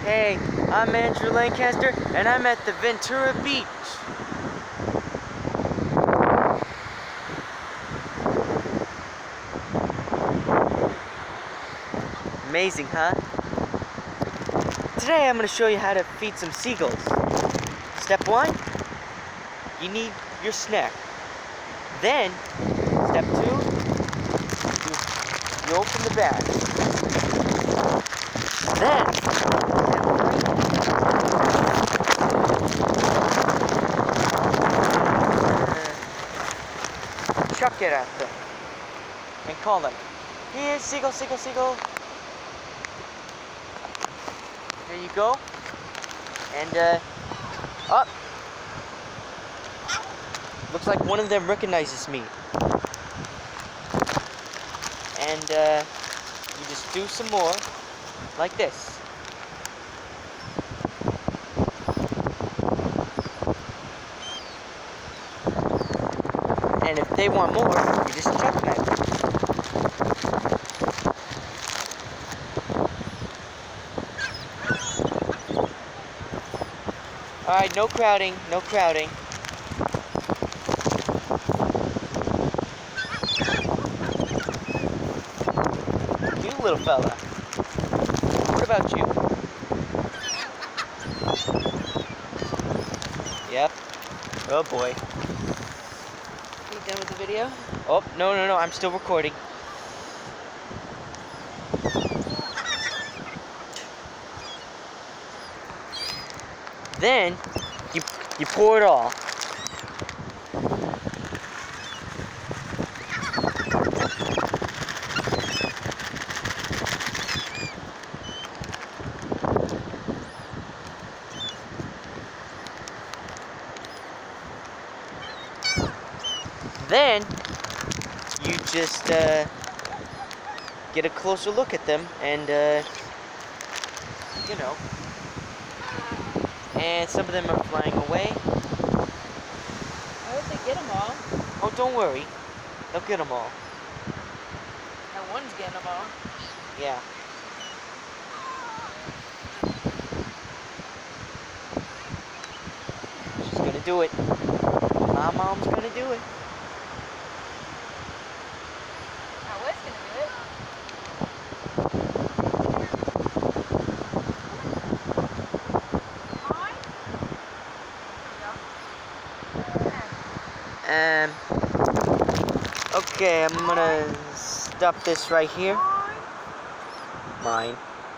Hey, I'm Andrew Lancaster, and I'm at the Ventra Beach. Amazing, huh? Today I'm going to show you how to feed some seagulls. Step 1, you need your snack. Then, step 2, you open the bag. Then, chuck it at them and call them, "Here, seagull, seagull, seagull." There you go. And up. Looks like one of them recognizes me. And you just do some more, like this. And if they want more, you just chuck them at them. Alright, no crowding, no crowding. You little fella. What about you? Yep. Oh boy. You done with the video? Oh, no, I'm still recording. Then, you pour it all. Then, you just get a closer look at them and, you know. And some of them are flying away. I hope they get them all. Oh, don't worry. They'll get them all. That one's getting them all. Yeah. She's gonna do it. My mom's gonna do it. I was gonna do it. Okay, I'm gonna stop this right here. Mine.